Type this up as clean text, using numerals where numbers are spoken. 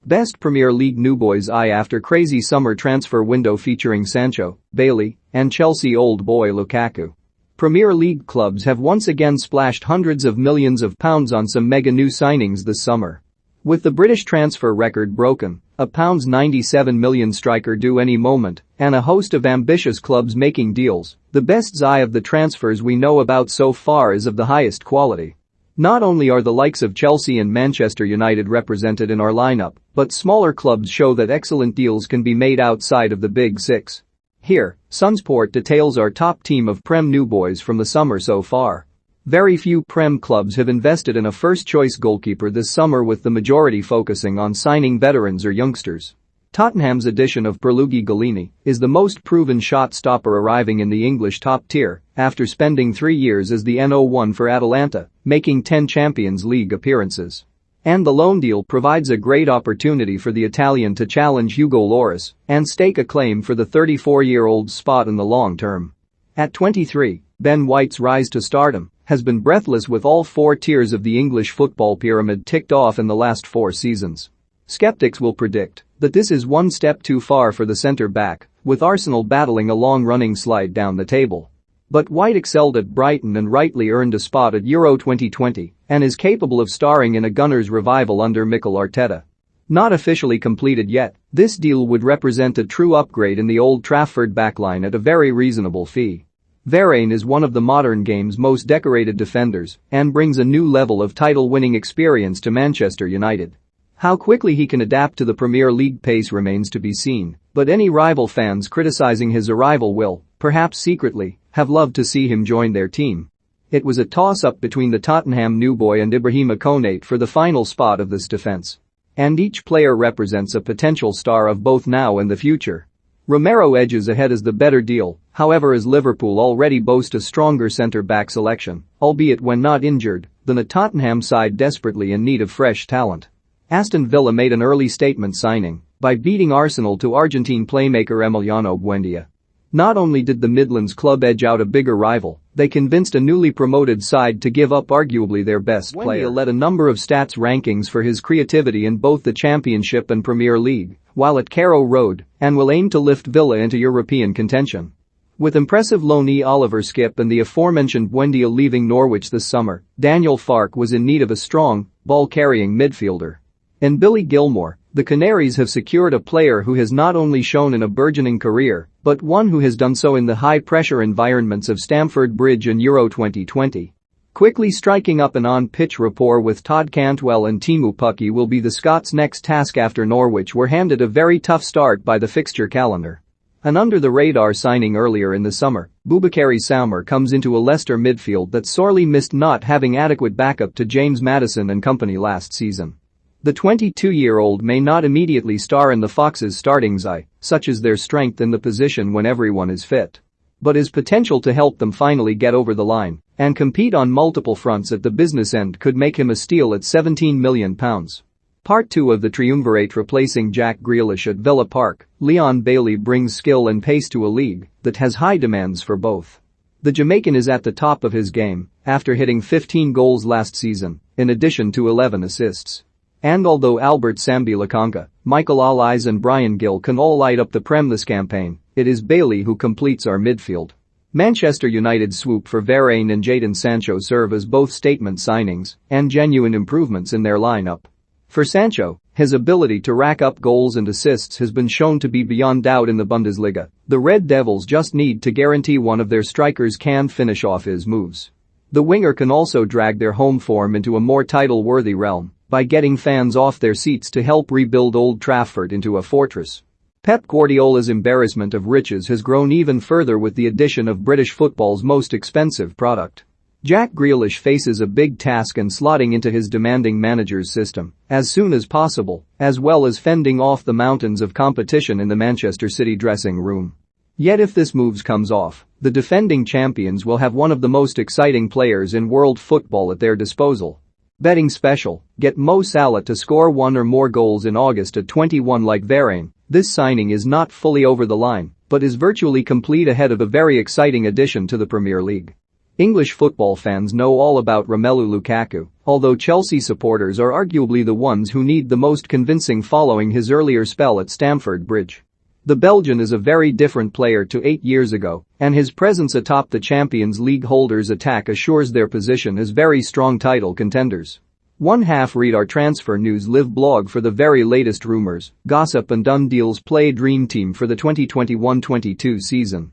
Best Premier League newboys eye after crazy summer transfer window featuring Sancho, Bailey, and Chelsea old boy Lukaku. Premier League clubs have once again splashed hundreds of millions of pounds on some mega new signings this summer. With the British transfer record broken, a £97 million striker due any moment, and a host of ambitious clubs making deals, the best eye of the transfers we know about so far is of the highest quality. Not only are the likes of Chelsea and Manchester United represented in our lineup, but smaller clubs show that excellent deals can be made outside of the Big Six. Here, Sunsport details our top team of Prem newboys from the summer so far. Very few Prem clubs have invested in a first-choice goalkeeper this summer, with the majority focusing on signing veterans or youngsters. Tottenham's addition of Pierluigi Golini is the most proven shot stopper arriving in the English top tier after spending 3 years as the N01 for Atalanta, making 10 Champions League appearances. And the loan deal provides a great opportunity for the Italian to challenge Hugo Lloris and stake a claim for the 34-year-old's spot in the long term. At 23, Ben White's rise to stardom has been breathless, with all 4 tiers of the English football pyramid ticked off in the last 4 seasons. Skeptics will predict that this is one step too far for the centre-back, with Arsenal battling a long-running slide down the table. But White excelled at Brighton and rightly earned a spot at Euro 2020 and is capable of starring in a Gunners revival under Mikel Arteta. Not officially completed yet, this deal would represent a true upgrade in the Old Trafford backline at a very reasonable fee. Varane is one of the modern game's most decorated defenders and brings a new level of title-winning experience to Manchester United. How quickly he can adapt to the Premier League pace remains to be seen, but any rival fans criticizing his arrival will, perhaps secretly, have loved to see him join their team. It was a toss-up between the Tottenham newboy and Ibrahima Konate for the final spot of this defense. And each player represents a potential star of both now and the future. Romero edges ahead as the better deal, however, as Liverpool already boast a stronger centre-back selection, albeit when not injured, than a Tottenham side desperately in need of fresh talent. Aston Villa made an early statement signing by beating Arsenal to Argentine playmaker Emiliano Buendia. Not only did the Midlands club edge out a bigger rival, they convinced a newly promoted side to give up arguably their best player. Buendia led a number of stats rankings for his creativity in both the Championship and Premier League, while at Carrow Road, and will aim to lift Villa into European contention. With impressive loanee Oliver Skipp and the aforementioned Buendia leaving Norwich this summer, Daniel Farke was in need of a strong, ball-carrying midfielder. In Billy Gilmore, the Canaries have secured a player who has not only shown in a burgeoning career, but one who has done so in the high-pressure environments of Stamford Bridge and Euro 2020. Quickly striking up an on-pitch rapport with Todd Cantwell and Teemu Pukki will be the Scots' next task after Norwich were handed a very tough start by the fixture calendar. An under-the-radar signing earlier in the summer, Boubakary Soumare comes into a Leicester midfield that sorely missed not having adequate backup to James Maddison and company last season. The 22-year-old may not immediately star in the Foxes' starting side, such as their strength in the position when everyone is fit. But his potential to help them finally get over the line and compete on multiple fronts at the business end could make him a steal at £17 million. Part 2 of the triumvirate replacing Jack Grealish at Villa Park, Leon Bailey brings skill and pace to a league that has high demands for both. The Jamaican is at the top of his game after hitting 15 goals last season, in addition to 11 assists. And although Albert Sambi Lokonga, Michael Allies and Brian Gill can all light up the Prem this campaign, it is Bailey who completes our midfield. Manchester United's swoop for Varane and Jadon Sancho serve as both statement signings and genuine improvements in their lineup. For Sancho, his ability to rack up goals and assists has been shown to be beyond doubt in the Bundesliga. The Red Devils just need to guarantee one of their strikers can finish off his moves. The winger can also drag their home form into a more title-worthy realm by getting fans off their seats to help rebuild Old Trafford into a fortress. Pep Guardiola's embarrassment of riches has grown even further with the addition of British football's most expensive product. Jack Grealish faces a big task in slotting into his demanding manager's system as soon as possible, as well as fending off the mountains of competition in the Manchester City dressing room. Yet if this move comes off, the defending champions will have one of the most exciting players in world football at their disposal. Betting special, get Mo Salah to score 1 or more goals in August at 21 like Varane. This signing is not fully over the line, but is virtually complete ahead of a very exciting addition to the Premier League. English football fans know all about Romelu Lukaku, although Chelsea supporters are arguably the ones who need the most convincing following his earlier spell at Stamford Bridge. The Belgian is a very different player to 8 years ago, and his presence atop the Champions League holders' attack assures their position as very strong title contenders. Read our Transfer News Live blog for the very latest rumors, gossip and done deals. Play Dream Team for the 2021-22 season.